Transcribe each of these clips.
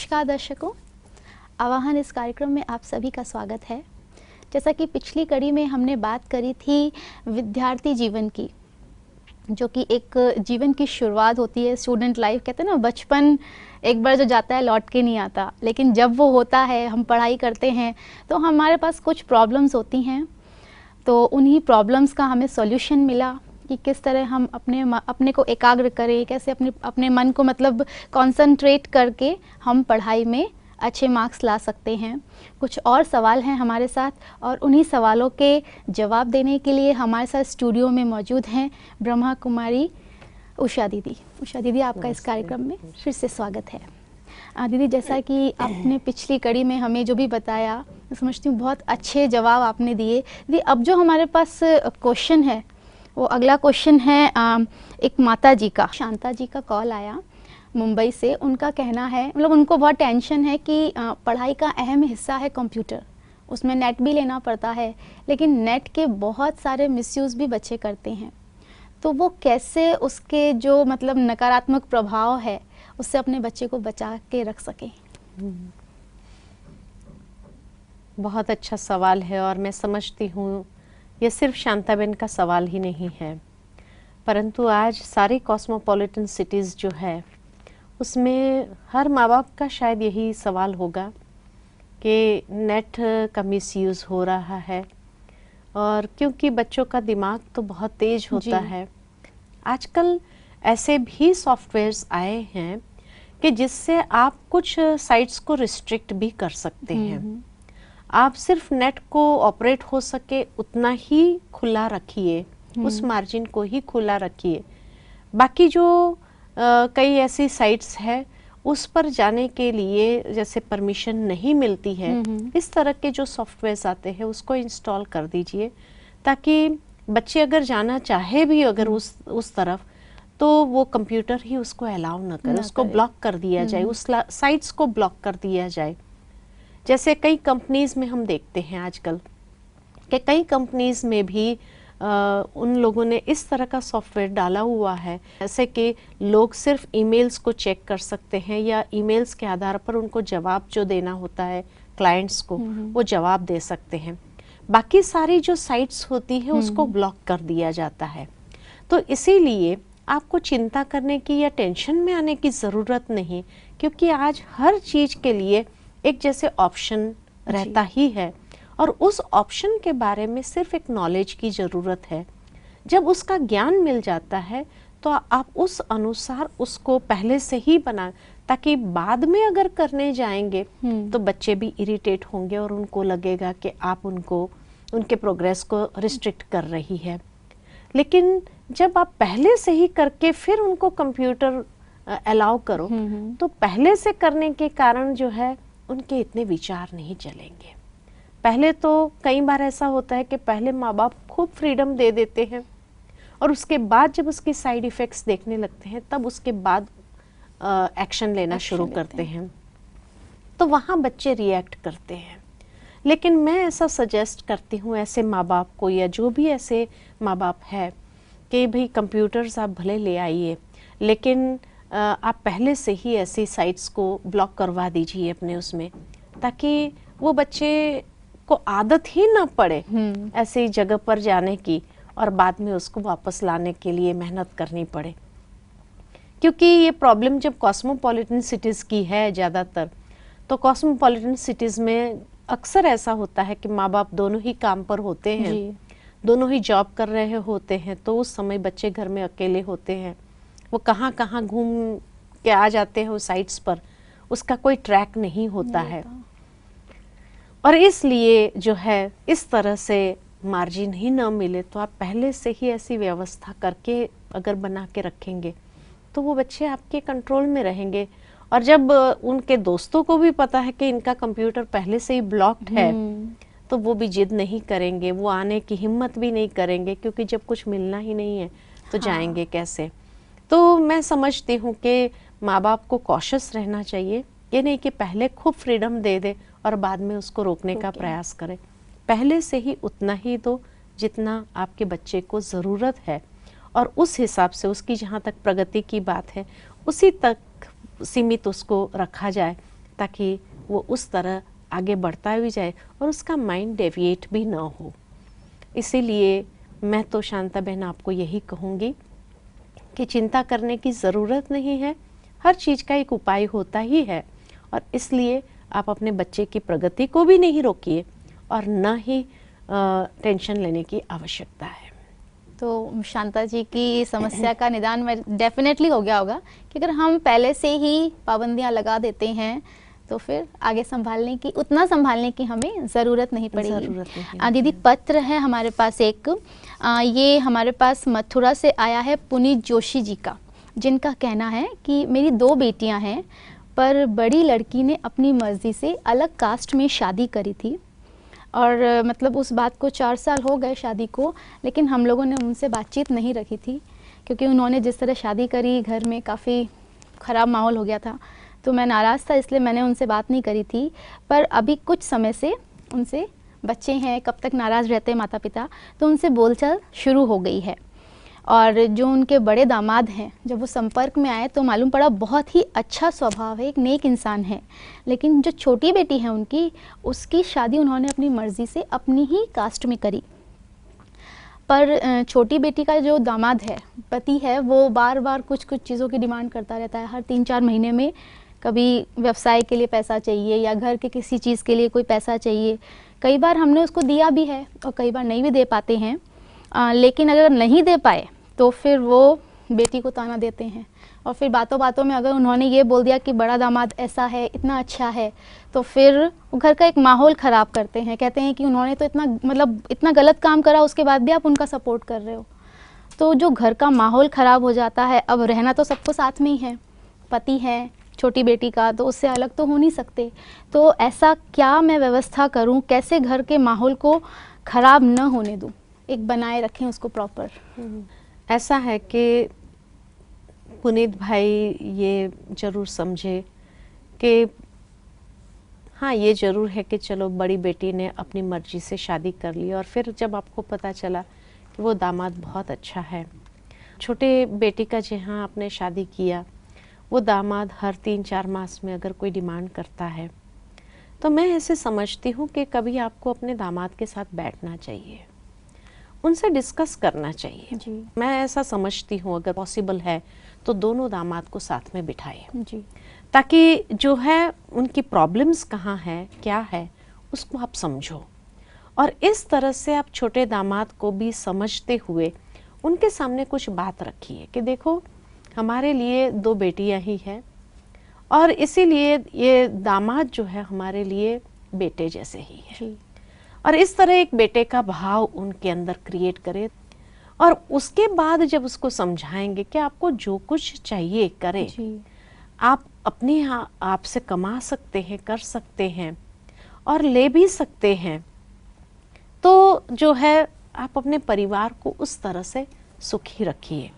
नमस्कार दर्शकों, आवाहन इस कार्यक्रम में आप सभी का स्वागत है। जैसा कि पिछली कड़ी में हमने बात करी थी विद्यार्थी जीवन की, जो कि एक जीवन की शुरुआत होती है। स्टूडेंट लाइफ कहते हैं ना, बचपन एक बार जो जाता है लौट के नहीं आता, लेकिन जब वो होता है, हम पढ़ाई करते हैं तो हमारे पास कुछ प्रॉब्लम्स होती हैं। तो उन्हीं प्रॉब्लम्स का हमें सॉल्यूशन मिला कि किस तरह हम अपने को एकाग्र करें, कैसे अपने मन को मतलब कंसंट्रेट करके हम पढ़ाई में अच्छे मार्क्स ला सकते हैं। कुछ और सवाल हैं हमारे साथ, और उन्हीं सवालों के जवाब देने के लिए हमारे साथ स्टूडियो में मौजूद हैं ब्रह्मा कुमारी उषा दीदी। उषा दीदी, आपका इस कार्यक्रम में फिर से स्वागत है। दीदी, जैसा कि आपने पिछली कड़ी में हमें जो भी बताया, मैं समझती हूँ बहुत अच्छे जवाब आपने दिए। दीदी, अब जो हमारे पास क्वेश्चन है, वो अगला क्वेश्चन है एक माता जी का। शांता जी का कॉल आया मुंबई से। उनका कहना है, मतलब उनको बहुत टेंशन है कि पढ़ाई का अहम हिस्सा है कंप्यूटर, उसमें नेट भी लेना पड़ता है, लेकिन नेट के बहुत सारे मिसयूज़ भी बच्चे करते हैं। तो वो कैसे उसके जो मतलब नकारात्मक प्रभाव है उससे अपने बच्चे को बचा के रख सकें? बहुत अच्छा सवाल है, और मैं समझती हूँ ये सिर्फ शांताबेन का सवाल ही नहीं है, परंतु आज सारी कॉस्मोपॉलिटन सिटीज़ जो है उसमें हर माँ बाप का शायद यही सवाल होगा कि नेट का मिसयूज़ हो रहा है। और क्योंकि बच्चों का दिमाग तो बहुत तेज होता है, आजकल ऐसे भी सॉफ्टवेयर्स आए हैं कि जिससे आप कुछ साइट्स को रिस्ट्रिक्ट भी कर सकते हैं। आप सिर्फ नेट को ऑपरेट हो सके उतना ही खुला रखिए, उस मार्जिन को ही खुला रखिए। बाकी जो कई ऐसी साइट्स है उस पर जाने के लिए जैसे परमिशन नहीं मिलती है, इस तरह के जो सॉफ्टवेयर्स आते हैं उसको इंस्टॉल कर दीजिए, ताकि बच्चे अगर जाना चाहे भी अगर उस तरफ, तो वो कंप्यूटर ही उसको अलाउ ना करे, उसको ब्लॉक कर दिया जाए, उस साइट्स को ब्लॉक कर दिया जाए। जैसे कई कंपनीज में हम देखते हैं आजकल कि कई कंपनीज में भी उन लोगों ने इस तरह का सॉफ्टवेयर डाला हुआ है, जैसे कि लोग सिर्फ ईमेल्स को चेक कर सकते हैं या ईमेल्स के आधार पर उनको जवाब जो देना होता है क्लाइंट्स को, वो जवाब दे सकते हैं। बाकी सारी जो साइट्स होती है उसको ब्लॉक कर दिया जाता है। तो इसीलिए आपको चिंता करने की या टेंशन में आने की ज़रूरत नहीं, क्योंकि आज हर चीज़ के लिए एक जैसे ऑप्शन रहता ही है, और उस ऑप्शन के बारे में सिर्फ एक नॉलेज की ज़रूरत है। जब उसका ज्ञान मिल जाता है तो आप उस अनुसार उसको पहले से ही बना, ताकि बाद में अगर करने जाएंगे तो बच्चे भी इरिटेट होंगे और उनको लगेगा कि आप उनके प्रोग्रेस को रिस्ट्रिक्ट कर रही है। लेकिन जब आप पहले से ही करके फिर उनको कंप्यूटर अलाउ करो, तो पहले से करने के कारण जो है उनके इतने विचार नहीं चलेंगे। पहले तो कई बार ऐसा होता है कि पहले माँ बाप खूब फ्रीडम दे देते हैं, और उसके बाद जब उसके साइड इफ़ेक्ट्स देखने लगते हैं तब उसके बाद एक्शन लेना शुरू करते हैं, तो वहाँ बच्चे रिएक्ट करते हैं। लेकिन मैं ऐसा सजेस्ट करती हूँ ऐसे माँ बाप को, या जो भी ऐसे माँ बाप है, कि भाई कंप्यूटर्स आप भले ले आइए, लेकिन आप पहले से ही ऐसी साइट्स को ब्लॉक करवा दीजिए अपने उसमें, ताकि वो बच्चे को आदत ही ना पड़े ऐसी जगह पर जाने की और बाद में उसको वापस लाने के लिए मेहनत करनी पड़े। क्योंकि ये प्रॉब्लम जब कॉस्मोपॉलिटन सिटीज़ की है ज़्यादातर, तो कॉस्मोपॉलिटन सिटीज़ में अक्सर ऐसा होता है कि माँ बाप दोनों ही काम पर होते हैं, दोनों ही जॉब कर रहे होते हैं, तो उस समय बच्चे घर में अकेले होते हैं। वो कहाँ कहाँ घूम के आ जाते हैं उस साइट्स पर, उसका कोई ट्रैक नहीं होता है। और इसलिए जो है इस तरह से मार्जिन ही ना मिले, तो आप पहले से ही ऐसी व्यवस्था करके अगर बना के रखेंगे तो वो बच्चे आपके कंट्रोल में रहेंगे। और जब उनके दोस्तों को भी पता है कि इनका कंप्यूटर पहले से ही ब्लॉक्ड है, तो वो भी जिद नहीं करेंगे, वो आने की हिम्मत भी नहीं करेंगे, क्योंकि जब कुछ मिलना ही नहीं है तो जाएंगे कैसे। तो मैं समझती हूँ कि माँ बाप को कॉशियस रहना चाहिए, ये नहीं कि पहले खूब फ्रीडम दे दे और बाद में उसको रोकने का प्रयास करें। पहले से ही उतना ही दो जितना आपके बच्चे को ज़रूरत है, और उस हिसाब से उसकी जहाँ तक प्रगति की बात है उसी तक सीमित उसको रखा जाए, ताकि वो उस तरह आगे बढ़ता भी जाए और उसका माइंड डेविएट भी ना हो। इसीलिए मैं तो शांता बहन आपको यही कहूँगी कि चिंता करने की ज़रूरत नहीं है, हर चीज़ का एक उपाय होता ही है। और इसलिए आप अपने बच्चे की प्रगति को भी नहीं रोकिए और न ही टेंशन लेने की आवश्यकता है। तो शांता जी की समस्या का निदान में डेफिनेटली हो गया होगा कि अगर हम पहले से ही पाबंदियां लगा देते हैं तो फिर आगे उतना संभालने की हमें ज़रूरत नहीं पड़ेगी। दीदी, पत्र है हमारे पास एक, ये हमारे पास मथुरा से आया है पुनीत जोशी जी का, जिनका कहना है कि मेरी 2 बेटियां हैं, पर बड़ी लड़की ने अपनी मर्ज़ी से अलग कास्ट में शादी करी थी और मतलब उस बात को 4 साल हो गए शादी को, लेकिन हम लोगों ने उनसे बातचीत नहीं रखी थी क्योंकि उन्होंने जिस तरह शादी करी घर में काफ़ी ख़राब माहौल हो गया था, तो मैं नाराज़ था, इसलिए मैंने उनसे बात नहीं करी थी। पर अभी कुछ समय से उनसे, बच्चे हैं कब तक नाराज़ रहते हैं माता पिता, तो उनसे बोलचाल शुरू हो गई है। और जो उनके बड़े दामाद हैं, जब वो संपर्क में आए तो मालूम पड़ा बहुत ही अच्छा स्वभाव है, एक नेक इंसान है। लेकिन जो छोटी बेटी है उनकी, उसकी शादी उन्होंने अपनी मर्ज़ी से अपनी ही कास्ट में करी। पर छोटी बेटी का जो दामाद है, पति है, वो बार बार कुछ कुछ चीज़ों की डिमांड करता रहता है। हर 3-4 महीने में कभी व्यवसाय के लिए पैसा चाहिए या घर के किसी चीज़ के लिए कोई पैसा चाहिए। कई बार हमने उसको दिया भी है और कई बार नहीं भी दे पाते हैं। लेकिन अगर नहीं दे पाए तो फिर वो बेटी को ताना देते हैं और फिर बातों बातों में अगर उन्होंने ये बोल दिया कि बड़ा दामाद ऐसा है, इतना अच्छा है, तो फिर घर का एक माहौल ख़राब करते हैं। कहते हैं कि उन्होंने तो इतना गलत काम करा, उसके बाद भी आप उनका सपोर्ट कर रहे हो। तो जो घर का माहौल ख़राब हो जाता है, अब रहना तो सबको साथ में ही है, पति है छोटी बेटी का, तो उससे अलग तो हो नहीं सकते। तो ऐसा क्या मैं व्यवस्था करूं, कैसे घर के माहौल को ख़राब न होने दूं, एक बनाए रखें उसको प्रॉपर। ऐसा है कि पुनीत भाई ये ज़रूर समझे कि हाँ, ये ज़रूर है कि चलो बड़ी बेटी ने अपनी मर्ज़ी से शादी कर ली और फिर जब आपको पता चला कि वो दामाद बहुत अच्छा है, छोटे बेटी का जहाँ आपने शादी किया, वो दामाद हर 3-4 मास में अगर कोई डिमांड करता है, तो मैं ऐसे समझती हूँ कि कभी आपको अपने दामाद के साथ बैठना चाहिए, उनसे डिस्कस करना चाहिए जी। मैं ऐसा समझती हूँ अगर पॉसिबल है तो दोनों दामाद को साथ में बिठाए जी। ताकि जो है उनकी प्रॉब्लम्स कहाँ है, क्या है, उसको आप समझो। और इस तरह से आप छोटे दामाद को भी समझते हुए उनके सामने कुछ बात रखिए कि देखो हमारे लिए 2 बेटियां ही हैं और इसीलिए ये दामाद जो है हमारे लिए बेटे जैसे ही है जी। और इस तरह एक बेटे का भाव उनके अंदर क्रिएट करें और उसके बाद जब उसको समझाएंगे कि आपको जो कुछ चाहिए करें, आप अपने आप से कमा सकते हैं, कर सकते हैं और ले भी सकते हैं, तो जो है आप अपने परिवार को उस तरह से सुखी रखिए।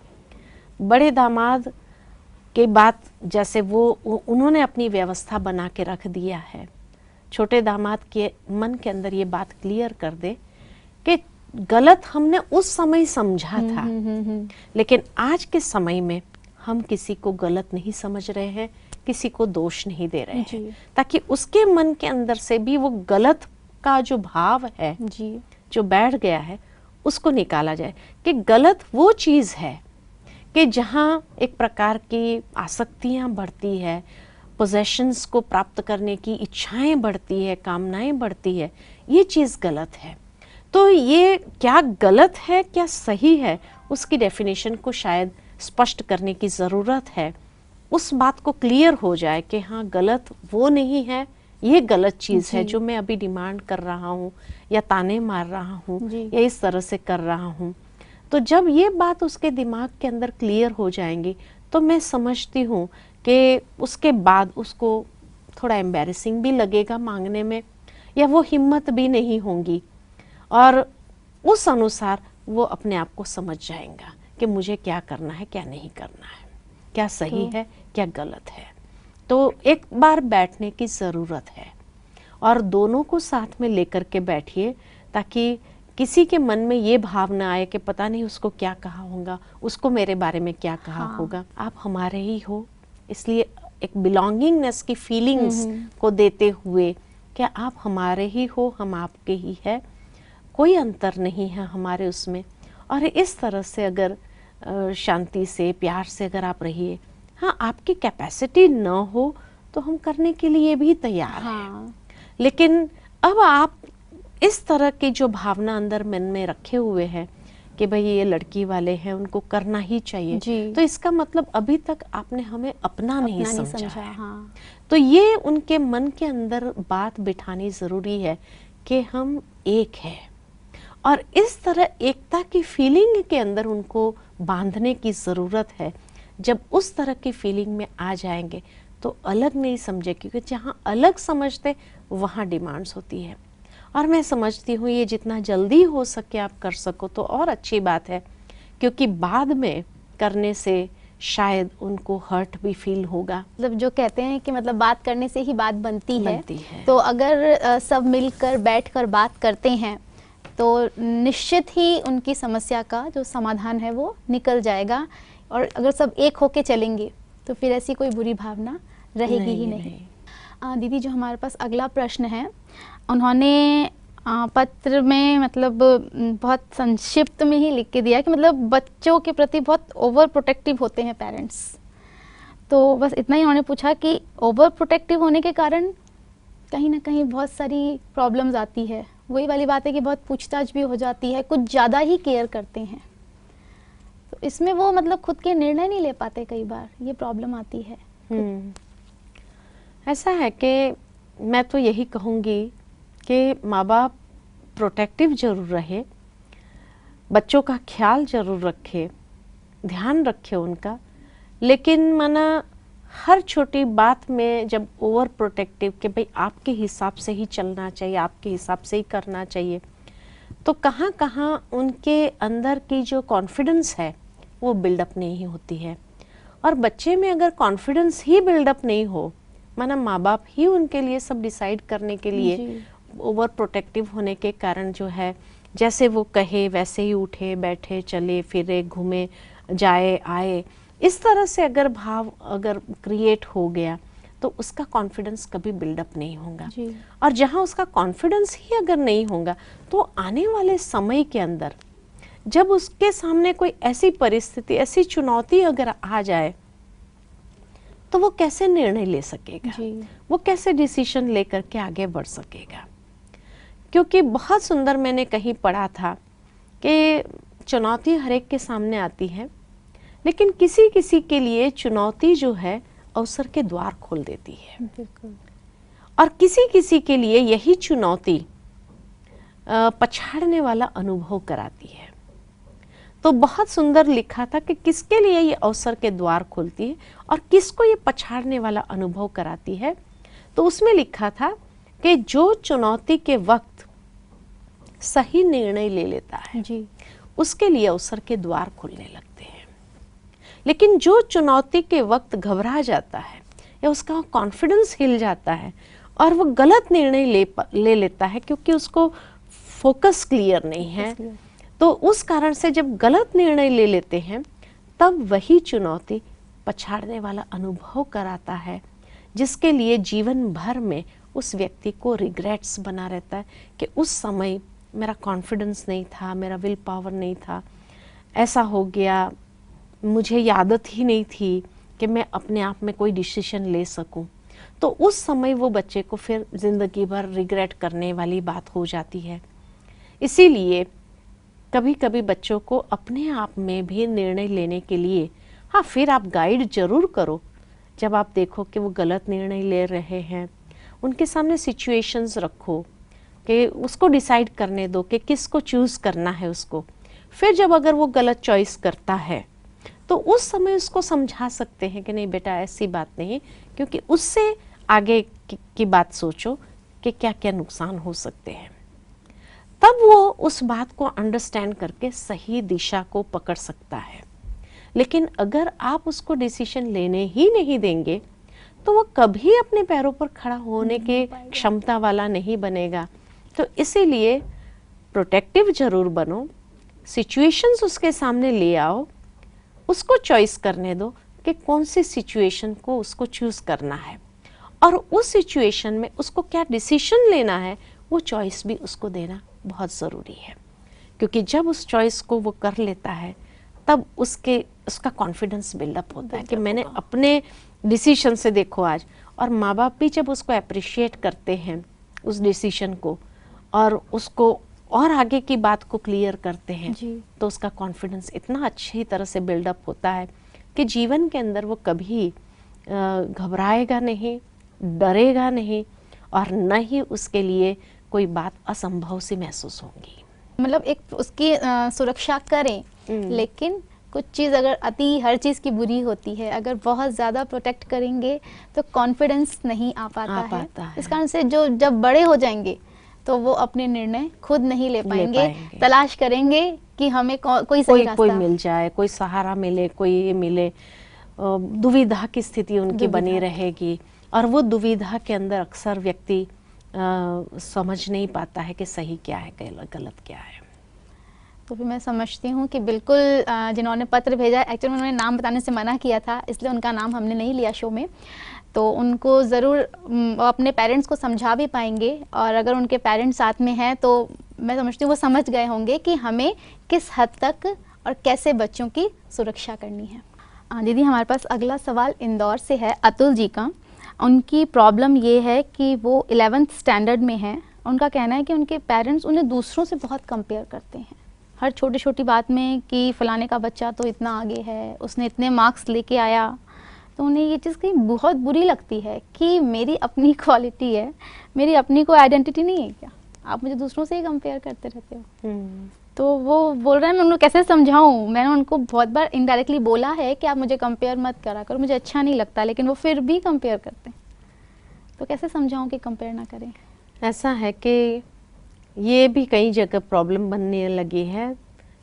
बड़े दामाद के बात जैसे वो उन्होंने अपनी व्यवस्था बना के रख दिया है, छोटे दामाद के मन के अंदर ये बात क्लियर कर दे कि गलत हमने उस समय समझा था, लेकिन आज के समय में हम किसी को गलत नहीं समझ रहे हैं, किसी को दोष नहीं दे रहे हैं, ताकि उसके मन के अंदर से भी वो गलत का जो भाव है जी। जो बैठ गया है उसको निकाला जाए कि गलत वो चीज़ है कि जहाँ एक प्रकार की आसक्तियाँ बढ़ती है, पोजेशंस को प्राप्त करने की इच्छाएं बढ़ती है, कामनाएं बढ़ती है, ये चीज़ गलत है। तो ये क्या गलत है क्या सही है, उसकी डेफिनेशन को शायद स्पष्ट करने की ज़रूरत है। उस बात को क्लियर हो जाए कि हाँ गलत वो नहीं है, ये गलत चीज़ है जो मैं अभी डिमांड कर रहा हूँ या ताने मार रहा हूँ या इस तरह से कर रहा हूँ। तो जब ये बात उसके दिमाग के अंदर क्लियर हो जाएंगी तो मैं समझती हूँ कि उसके बाद उसको थोड़ा एम्बैरेसिंग भी लगेगा मांगने में, या वो हिम्मत भी नहीं होंगी और उस अनुसार वो अपने आप को समझ जाएगा कि मुझे क्या करना है, क्या नहीं करना है, क्या सही है, क्या गलत है। तो एक बार बैठने की ज़रूरत है और दोनों को साथ में लेकर के बैठिए ताकि किसी के मन में ये भाव ना आए कि पता नहीं उसको क्या कहा होगा, उसको मेरे बारे में क्या कहा होगा। आप हमारे ही हो, इसलिए एक बिलोंगिंगनेस की फीलिंग्स को देते हुए कि आप हमारे ही हो, हम आपके ही है, कोई अंतर नहीं है हमारे उसमें। और इस तरह से अगर शांति से, प्यार से अगर आप रहिए, हाँ आपकी कैपेसिटी न हो तो हम करने के लिए भी तैयार हैं। लेकिन अब आप इस तरह की जो भावना अंदर मन में रखे हुए हैं कि भाई ये लड़की वाले हैं, उनको करना ही चाहिए, तो इसका मतलब अभी तक आपने हमें अपना नहीं समझा है। हाँ। तो ये उनके मन के अंदर बात बिठानी जरूरी है कि हम एक हैं, और इस तरह एकता की फीलिंग के अंदर उनको बांधने की ज़रूरत है। जब उस तरह की फीलिंग में आ जाएंगे तो अलग नहीं समझे, क्योंकि जहाँ अलग समझते वहाँ डिमांड्स होती है। और मैं समझती हूँ ये जितना जल्दी हो सके आप कर सको तो और अच्छी बात है, क्योंकि बाद में करने से शायद उनको हर्ट भी फील होगा। मतलब जो कहते हैं कि मतलब बात करने से ही बात बनती है। तो अगर सब मिलकर बैठकर बात करते हैं तो निश्चित ही उनकी समस्या का जो समाधान है वो निकल जाएगा। और अगर सब एक होके चलेंगे तो फिर ऐसी कोई बुरी भावना रहेगी ही नहीं। दीदी, जो हमारे पास अगला प्रश्न है, उन्होंने पत्र में मतलब बहुत संक्षिप्त में ही लिख के दिया कि मतलब बच्चों के प्रति बहुत ओवर प्रोटेक्टिव होते हैं पेरेंट्स। तो बस इतना ही उन्होंने पूछा कि ओवर प्रोटेक्टिव होने के कारण कहीं ना कहीं बहुत सारी प्रॉब्लम्स आती है। वही वाली बात है कि बहुत पूछताछ भी हो जाती है, कुछ ज़्यादा ही केयर करते हैं, तो इसमें वो मतलब खुद के निर्णय नहीं ले पाते, कई बार ये प्रॉब्लम आती है। ऐसा है कि मैं तो यही कहूँगी कि माँ बाप प्रोटेक्टिव जरूर रहे, बच्चों का ख्याल जरूर रखे, ध्यान रखे उनका, लेकिन माना हर छोटी बात में जब ओवर प्रोटेक्टिव कि भाई आपके हिसाब से ही चलना चाहिए, आपके हिसाब से ही करना चाहिए, तो कहाँ कहाँ उनके अंदर की जो कॉन्फिडेंस है वो बिल्डअप नहीं होती है। और बच्चे में अगर कॉन्फिडेंस ही बिल्डअप नहीं हो, माना माँ बाप ही उनके लिए सब डिसाइड करने के लिए ओवर प्रोटेक्टिव होने के कारण जो है जैसे वो कहे वैसे ही उठे बैठे चले फिरे घूमे जाए आए, इस तरह से अगर भाव अगर क्रिएट हो गया तो उसका कॉन्फिडेंस कभी बिल्डअप नहीं होगा। और जहाँ उसका कॉन्फिडेंस ही अगर नहीं होगा तो आने वाले समय के अंदर जब उसके सामने कोई ऐसी परिस्थिति, ऐसी चुनौती अगर आ जाए तो वो कैसे निर्णय ले सकेगा, वो कैसे डिसीजन लेकर के आगे बढ़ सकेगा। क्योंकि बहुत सुंदर मैंने कहीं पढ़ा था कि चुनौती हर एक के सामने आती है, लेकिन किसी किसी के लिए चुनौती जो है अवसर के द्वार खोल देती है। और किसी किसी के लिए यही चुनौती पछाड़ने वाला अनुभव कराती है। तो बहुत सुंदर लिखा था कि किसके लिए ये अवसर के द्वार खोलती है और किसको ये पछाड़ने वाला अनुभव कराती है। तो उसमें लिखा था कि जो चुनौती के वक्त सही निर्णय ले लेता है उसके लिए अवसर के द्वार खुलने लगते हैं, लेकिन जो चुनौती के वक्त घबरा जाता है या उसका कॉन्फिडेंस हिल जाता है और वो गलत निर्णय ले लेता है क्योंकि उसको फोकस क्लियर नहीं है, तो उस कारण से जब गलत निर्णय ले लेते हैं तब वही चुनौती पछाड़ने वाला अनुभव कराता है, जिसके लिए जीवन भर में उस व्यक्ति को रिग्रेट्स बना रहता है कि उस समय मेरा कॉन्फिडेंस नहीं था, मेरा विल पावर नहीं था, ऐसा हो गया, मुझे आदत ही नहीं थी कि मैं अपने आप में कोई डिसीजन ले सकूं। तो उस समय वो बच्चे को फिर जिंदगी भर रिग्रेट करने वाली बात हो जाती है। इसीलिए कभी कभी बच्चों को अपने आप में भी निर्णय लेने के लिए, हाँ फिर आप गाइड जरूर करो। जब आप देखो कि वो गलत निर्णय ले रहे हैं, उनके सामने सिचुएशंस रखो कि उसको डिसाइड करने दो कि किसको चूज करना है उसको। फिर जब अगर वो गलत चॉइस करता है तो उस समय उसको समझा सकते हैं कि नहीं बेटा ऐसी बात नहीं, क्योंकि उससे आगे की बात सोचो कि क्या क्या नुकसान हो सकते हैं। तब वो उस बात को अंडरस्टैंड करके सही दिशा को पकड़ सकता है। लेकिन अगर आप उसको डिसीजन लेने ही नहीं देंगे तो वो कभी अपने पैरों पर खड़ा होने के क्षमता वाला नहीं बनेगा। तो इसीलिए प्रोटेक्टिव जरूर बनो, सिचुएशंस उसके सामने ले आओ, उसको चॉइस करने दो, कि कौन सी सिचुएशन को उसको चूज़ करना है और उस सिचुएशन में उसको क्या डिसीजन लेना है, वो चॉइस भी उसको देना बहुत ज़रूरी है। क्योंकि जब उस चॉइस को वो कर लेता है तब उसका कॉन्फिडेंस बिल्डअप होता है कि मैंने अपने डिसीजन से, देखो आज, और माँ बाप भी जब उसको अप्रिशिएट करते हैं उस डिसीजन को और उसको और आगे की बात को क्लियर करते हैं तो उसका कॉन्फिडेंस इतना अच्छी तरह से बिल्डअप होता है कि जीवन के अंदर वो कभी घबराएगा नहीं, डरेगा नहीं और न ही उसके लिए कोई बात असंभव सी महसूस होगी। मतलब एक उसकी सुरक्षा करें, लेकिन कुछ चीज़ अगर हर चीज़ की बुरी होती है, अगर बहुत ज़्यादा प्रोटेक्ट करेंगे तो कॉन्फिडेंस नहीं आ पाता है। इस कारण से जब बड़े हो जाएंगे तो वो अपने निर्णय खुद नहीं ले पाएंगे। तलाश करेंगे कि हमें कोई सही रास्ता, कोई मिल जाए, कोई सहारा मिले, कोई मिले। दुविधा की स्थिति उनकी बनी रहेगी और वो दुविधा के अंदर अक्सर व्यक्ति समझ नहीं पाता है कि सही क्या है, गलत क्या है। तो फिर मैं समझती हूँ कि बिल्कुल जिन्होंने पत्र भेजा, एक्चुअली उन्होंने नाम बताने से मना किया था, इसलिए उनका नाम हमने नहीं लिया शो में। तो उनको ज़रूर अपने पेरेंट्स को समझा भी पाएंगे, और अगर उनके पेरेंट्स साथ में हैं तो मैं समझती हूँ वो समझ गए होंगे कि हमें किस हद तक और कैसे बच्चों की सुरक्षा करनी है। दीदी, हमारे पास अगला सवाल इंदौर से है, अतुल जी का। उनकी प्रॉब्लम ये है कि वो 11th स्टैंडर्ड में है। उनका कहना है कि उनके पेरेंट्स उन्हें दूसरों से बहुत कंपेयर करते हैं, हर छोटी छोटी बात में, कि फ़लाने का बच्चा तो इतना आगे है, उसने इतने मार्क्स लेके आया। तो उन्हें ये चीज़ कहीं बहुत बुरी लगती है कि मेरी अपनी क्वालिटी है, मेरी अपनी कोई आइडेंटिटी नहीं है क्या, आप मुझे दूसरों से ही कंपेयर करते रहते हो। तो वो बोल रहे हैं, मैं उनको कैसे समझाऊं। मैंने उनको बहुत बार इनडायरेक्टली बोला है कि आप मुझे कंपेयर मत करा करो, मुझे अच्छा नहीं लगता, लेकिन वो फिर भी कंपेयर करते हैं। तो कैसे समझाऊं कि कंपेयर ना करें। ऐसा है कि ये भी कई जगह प्रॉब्लम बनने लगी है।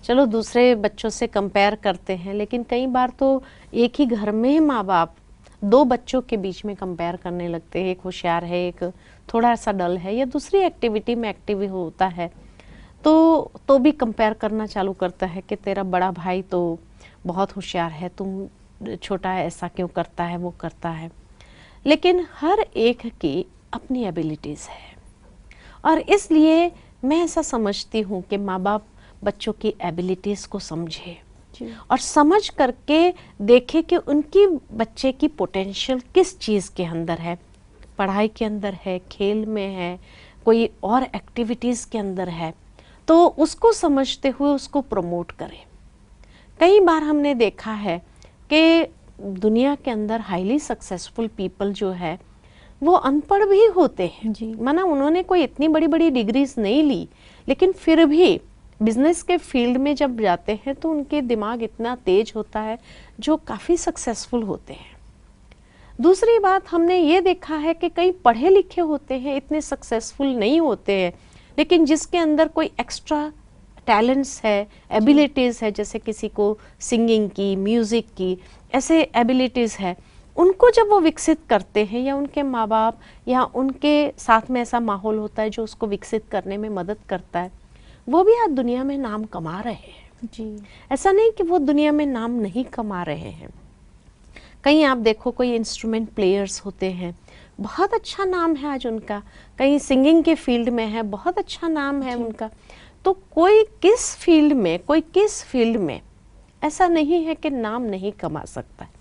चलो दूसरे बच्चों से कंपेयर करते हैं, लेकिन कई बार तो एक ही घर में माँ बाप 2 बच्चों के बीच में कंपेयर करने लगते हैं। एक होशियार है, एक थोड़ा सा डल है, या दूसरी एक्टिविटी में एक्टिव होता है, तो भी कंपेयर करना चालू करता है कि तेरा बड़ा भाई तो बहुत होशियार है, तुम छोटा है, ऐसा क्यों करता है, वो करता है। लेकिन हर एक की अपनी एबिलिटीज़ है, और इसलिए मैं ऐसा समझती हूँ कि माँ बाप बच्चों की एबिलिटीज़ को समझे और समझ करके देखे कि उनकी बच्चे की पोटेंशियल किस चीज़ के अंदर है, पढ़ाई के अंदर है, खेल में है, कोई और एक्टिविटीज़ के अंदर है, तो उसको समझते हुए उसको प्रमोट करें। कई बार हमने देखा है कि दुनिया के अंदर हाईली सक्सेसफुल पीपल जो है वो अनपढ़ भी होते हैं, माना उन्होंने कोई इतनी बड़ी बड़ी डिग्रीज नहीं ली, लेकिन फिर भी बिजनेस के फील्ड में जब जाते हैं तो उनके दिमाग इतना तेज होता है जो काफ़ी सक्सेसफुल होते हैं। दूसरी बात हमने ये देखा है कि कई पढ़े लिखे होते हैं, इतने सक्सेसफुल नहीं होते हैं, लेकिन जिसके अंदर कोई एक्स्ट्रा टैलेंट्स है, एबिलिटीज़ है, जैसे किसी को सिंगिंग की, म्यूज़िक की, ऐसे एबिलिटीज़ है, उनको जब वो विकसित करते हैं या उनके माँ बाप या उनके साथ में ऐसा माहौल होता है जो उसको विकसित करने में मदद करता है, वो भी आज दुनिया में नाम कमा रहे हैं। जी, ऐसा नहीं कि वो दुनिया में नाम नहीं कमा रहे हैं। कहीं आप देखो, कोई इंस्ट्रूमेंट प्लेयर्स होते हैं, बहुत अच्छा नाम है आज उनका, कहीं सिंगिंग के फील्ड में है, बहुत अच्छा नाम है उनका। तो कोई किस फील्ड में ऐसा नहीं है कि नाम नहीं कमा सकता है।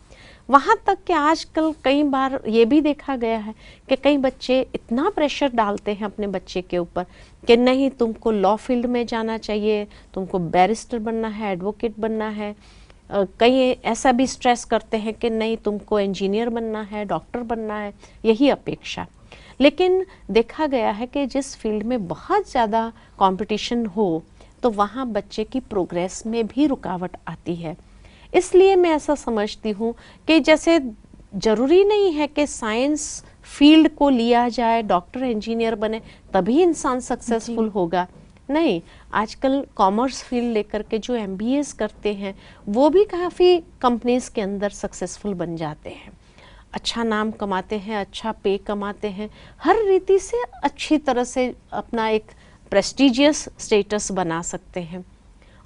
वहाँ तक कि आजकल कई बार ये भी देखा गया है कि कई बच्चे इतना प्रेशर डालते हैं अपने बच्चे के ऊपर कि नहीं, तुमको लॉ फील्ड में जाना चाहिए, तुमको बैरिस्टर बनना है, एडवोकेट बनना है। कई ऐसा भी स्ट्रेस करते हैं कि नहीं, तुमको इंजीनियर बनना है, डॉक्टर बनना है, यही अपेक्षा। लेकिन देखा गया है कि जिस फील्ड में बहुत ज़्यादा कंपटीशन हो तो वहाँ बच्चे की प्रोग्रेस में भी रुकावट आती है। इसलिए मैं ऐसा समझती हूँ कि जैसे ज़रूरी नहीं है कि साइंस फील्ड को लिया जाए, डॉक्टर इंजीनियर बने तभी इंसान सक्सेसफुल होगा, नहीं। आजकल कॉमर्स फील्ड लेकर के जो MBAs करते हैं वो भी काफ़ी कंपनीज के अंदर सक्सेसफुल बन जाते हैं, अच्छा नाम कमाते हैं, अच्छा पे कमाते हैं, हर रीति से अच्छी तरह से अपना एक प्रेस्टिजियस स्टेटस बना सकते हैं।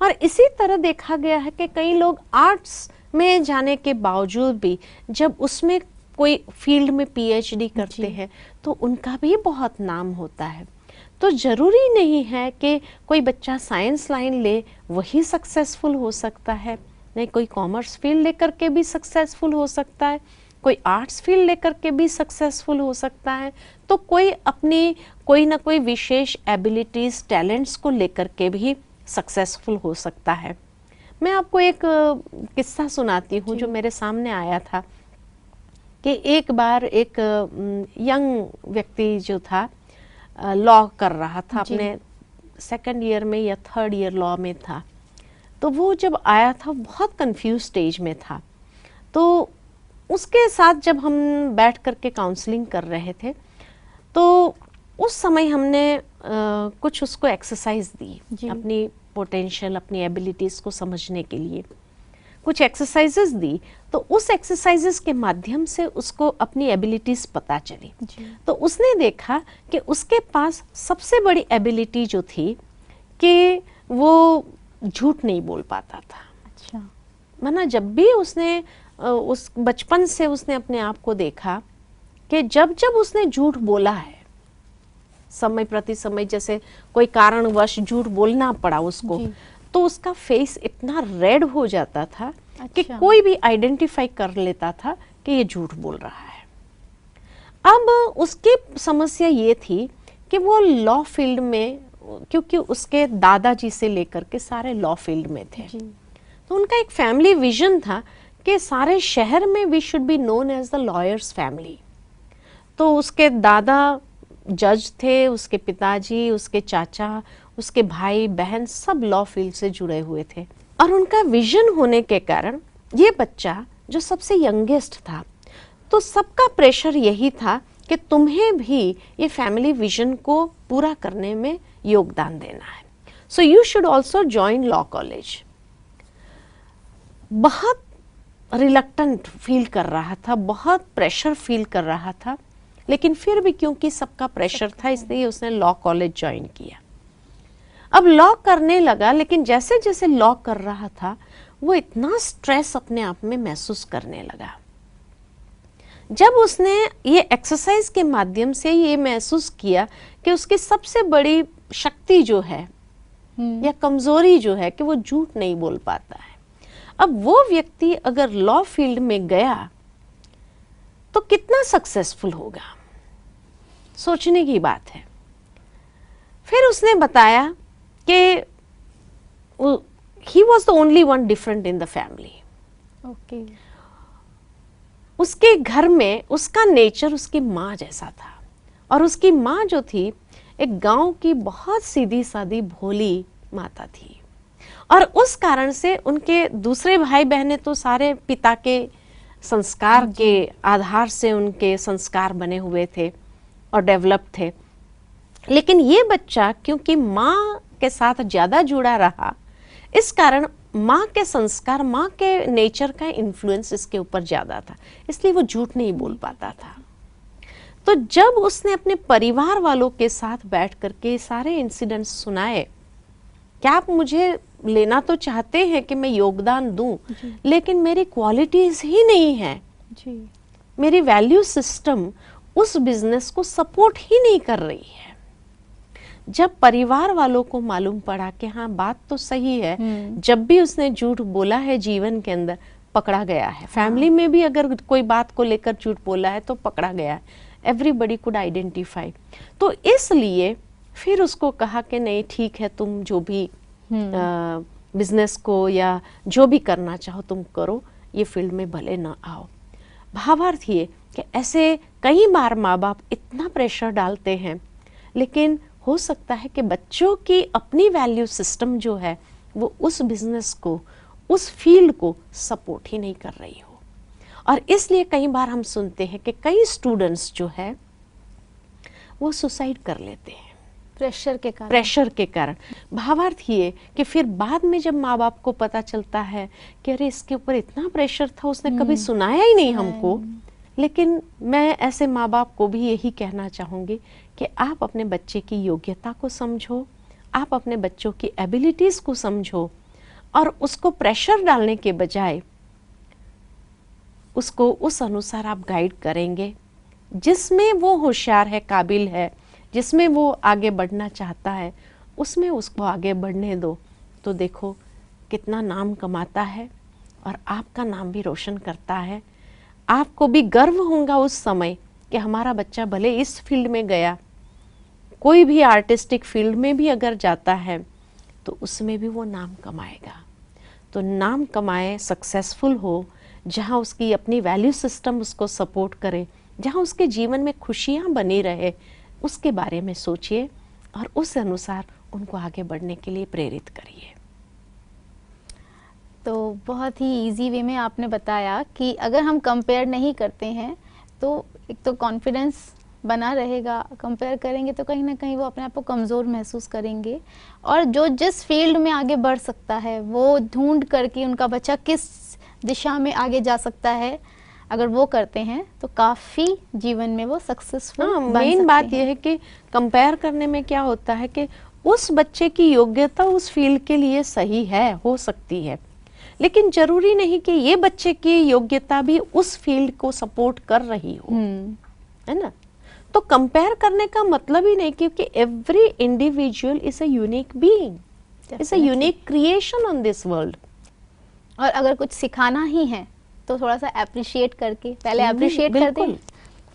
और इसी तरह देखा गया है कि कई लोग आर्ट्स में जाने के बावजूद भी जब उसमें कोई फील्ड में पीएचडी करते हैं तो उनका भी बहुत नाम होता है। तो जरूरी नहीं है कि कोई बच्चा साइंस लाइन ले वही सक्सेसफुल हो सकता है, नहीं कोई कॉमर्स फील्ड लेकर के भी सक्सेसफुल हो सकता है, कोई आर्ट्स फील्ड लेकर के भी सक्सेसफुल हो सकता है, तो कोई अपनी कोई ना कोई विशेष एबिलिटीज टैलेंट्स को लेकर के भी सक्सेसफुल हो सकता है। मैं आपको एक किस्सा सुनाती हूँ जो मेरे सामने आया था कि एक बार एक यंग व्यक्ति जो था लॉ कर रहा था, अपने सेकंड ईयर में या थर्ड ईयर लॉ में था। तो वो जब आया था बहुत कंफ्यूज स्टेज में था। तो उसके साथ जब हम बैठ करके काउंसलिंग कर रहे थे तो उस समय हमने कुछ उसको एक्सरसाइज दी अपनी पोटेंशियल, अपनी एबिलिटीज़ को समझने के लिए कुछ एक्सरसाइजेस दी। तो उस एक्सरसाइजेस के माध्यम से उसको अपनी एबिलिटीज़ पता चली। तो उसने देखा कि उसके पास सबसे बड़ी एबिलिटी जो थी कि वो झूठ नहीं बोल पाता था। अच्छा। माना जब भी उसने उस बचपन से उसने अपने आप को देखा कि जब जब उसने झूठ बोला है, समय प्रति समय जैसे कोई कारणवश झूठ बोलना पड़ा उसको, तो उसका फेस इतना रेड हो जाता था कि कोई भी आइडेंटिफाई कर लेता था कि ये झूठ बोल रहा है। अब उसकी समस्या ये थी कि वो लॉ फील्ड में, क्योंकि उसके दादाजी से लेकर के सारे लॉ फील्ड में थे, तो उनका एक फैमिली विजन था कि सारे शहर में we should be known as the lawyers family. तो उसके दादा जज थे, उसके पिताजी, उसके चाचा, उसके भाई बहन सब लॉ फील्ड से जुड़े हुए थे। और उनका विजन होने के कारण ये बच्चा जो सबसे यंगेस्ट था, तो सबका प्रेशर यही था कि तुम्हें भी ये फैमिली विजन को पूरा करने में योगदान देना है, so you should also join law college. बहुत रिलक्टेंट फील कर रहा था, बहुत प्रेशर फील कर रहा था, लेकिन फिर भी क्योंकि सबका प्रेशर था इसलिए उसने लॉ कॉलेज ज्वाइन किया। अब लॉ करने लगा, लेकिन जैसे जैसे लॉ कर रहा था वो इतना स्ट्रेस अपने आप में महसूस करने लगा। जब उसने ये एक्सरसाइज के माध्यम से ये महसूस किया कि उसकी सबसे बड़ी शक्ति जो है या कमजोरी जो है कि वो झूठ नहीं बोल पाता है, अब वो व्यक्ति अगर लॉ फील्ड में गया तो कितना सक्सेसफुल होगा, सोचने की बात है। फिर उसने बताया कि he was the only one different in the family. Okay. उसके घर में उसका नेचर उसकी माँ जैसा था, और उसकी माँ जो थी एक गांव की बहुत सीधी सादी भोली माता थी, और उस कारण से उनके दूसरे भाई बहनें तो सारे पिता के संस्कार के आधार से उनके संस्कार बने हुए थे और डेवलप थे। लेकिन ये बच्चा क्योंकि माँ के साथ ज्यादा जुड़ा रहा, इस कारण माँ के संस्कार, माँ के नेचर का इन्फ्लुएंस इसके ऊपर ज्यादा था, इसलिए वो झूठ नहीं बोल पाता था। तो जब उसने अपने परिवार वालों के साथ बैठ करके सारे इंसिडेंट्स सुनाए, क्या आप मुझे लेना तो चाहते हैं कि मैं योगदान दूं, लेकिन मेरी क्वालिटीज ही नहीं है जी। मेरी वैल्यू सिस्टम उस बिजनेस को सपोर्ट ही नहीं कर रही है। जब परिवार वालों को मालूम पड़ा कि हाँ बात तो सही है, जब भी उसने झूठ बोला है जीवन के अंदर पकड़ा गया है, फैमिली में भी अगर कोई बात को लेकर झूठ बोला है तो पकड़ा गया है, एवरीबडी कुड आइडेंटिफाई। तो इसलिए फिर उसको कहा कि नहीं ठीक है, तुम जो भी बिजनेस को या जो भी करना चाहो तुम करो, ये फील्ड में भले ना आओ। भावार्थ ये कि ऐसे कई बार माँ बाप इतना प्रेशर डालते हैं, लेकिन हो सकता है कि बच्चों की अपनी वैल्यू सिस्टम जो है वो उस बिजनेस को, उस फील्ड को सपोर्ट ही नहीं कर रही हो। और इसलिए कई बार हम सुनते हैं कि कई स्टूडेंट्स जो है वो सुसाइड कर लेते हैं प्रेशर के कारण। भावार्थ ये कि फिर बाद में जब माँ बाप को पता चलता है कि अरे इसके ऊपर इतना प्रेशर था, उसने कभी सुनाया ही नहीं हमको। लेकिन मैं ऐसे माँ बाप को भी यही कहना चाहूँगी कि आप अपने बच्चे की योग्यता को समझो, आप अपने बच्चों की एबिलिटीज़ को समझो, और उसको प्रेशर डालने के बजाय उसको उस अनुसार आप गाइड करेंगे। जिसमें वो होशियार है, काबिल है, जिसमें वो आगे बढ़ना चाहता है, उसमें उसको आगे बढ़ने दो। तो देखो कितना नाम कमाता है और आपका नाम भी रोशन करता है। आपको भी गर्व होगा उस समय कि हमारा बच्चा भले इस फील्ड में गया, कोई भी आर्टिस्टिक फील्ड में भी अगर जाता है तो उसमें भी वो नाम कमाएगा। तो नाम कमाए, सक्सेसफुल हो, जहाँ उसकी अपनी वैल्यू सिस्टम उसको सपोर्ट करे, जहाँ उसके जीवन में खुशियाँ बनी रहे, उसके बारे में सोचिए और उस अनुसार उनको आगे बढ़ने के लिए प्रेरित करिए। तो बहुत ही इजी वे में आपने बताया कि अगर हम कंपेयर नहीं करते हैं तो एक तो कॉन्फिडेंस बना रहेगा, कंपेयर करेंगे तो कहीं ना कहीं वो अपने आप को कमज़ोर महसूस करेंगे, और जो जिस फील्ड में आगे बढ़ सकता है वो ढूंढ करके उनका बच्चा किस दिशा में आगे जा सकता है, अगर वो करते हैं तो काफ़ी जीवन में वो सक्सेसफुल बन मेन सकते बात हैं। यह है कि कंपेयर करने में क्या होता है कि उस बच्चे की योग्यता उस फील्ड के लिए सही है, हो सकती है, लेकिन जरूरी नहीं कि ये बच्चे की योग्यता भी उस फील्ड को सपोर्ट कर रही हो, है ना। तो कंपेयर करने का मतलब ही नहीं, क्योंकि every individual is a unique being, is a unique creation on this world. और अगर कुछ सिखाना ही है तो थोड़ा सा अप्रिशिएट करके, पहले अप्रिशिएट करते हैं,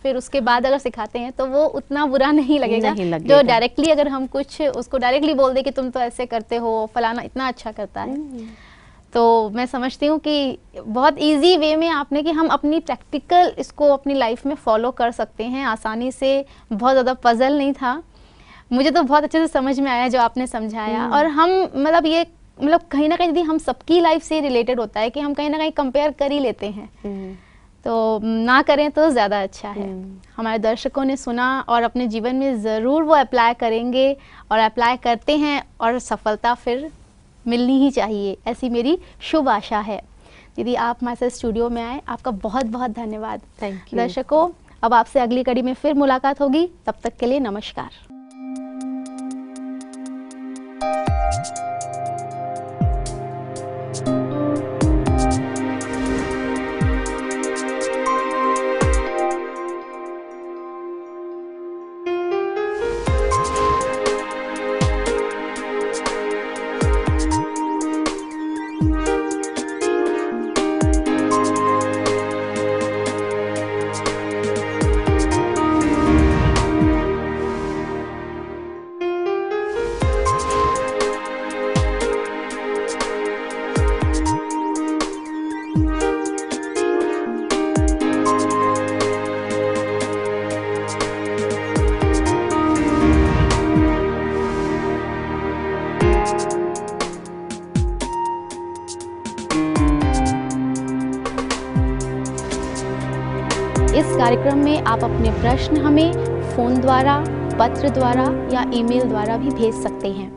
फिर उसके बाद अगर सिखाते हैं तो वो उतना बुरा नहीं लगेगा, जो डायरेक्टली अगर हम कुछ उसको डायरेक्टली बोल दे कि तुम तो ऐसे करते हो, फलाना इतना अच्छा करता है। तो मैं समझती हूँ कि बहुत इजी वे में आपने कि हम अपनी प्रैक्टिकल इसको अपनी लाइफ में फॉलो कर सकते हैं आसानी से, बहुत ज़्यादा पजल नहीं था। मुझे तो बहुत अच्छे से समझ में आया जो आपने समझाया। और हम मतलब ये मतलब कहीं ना कहीं यदि हम सबकी लाइफ से रिलेटेड होता है कि हम कहीं ना कहीं कंपेयर कर ही लेते हैं, तो ना करें तो ज़्यादा अच्छा है। हमारे दर्शकों ने सुना और अपने जीवन में ज़रूर वो अप्लाई करेंगे, और अप्लाई करते हैं और सफलता फिर मिलनी ही चाहिए, ऐसी मेरी शुभ आशा है। दीदी आप हमारे साथ स्टूडियो में आए, आपका बहुत बहुत धन्यवाद। Thank you. दर्शकों अब आपसे अगली कड़ी में फिर मुलाकात होगी, तब तक के लिए नमस्कार। इस कार्यक्रम में आप अपने प्रश्न हमें फ़ोन द्वारा, पत्र द्वारा या ईमेल द्वारा भी भेज सकते हैं।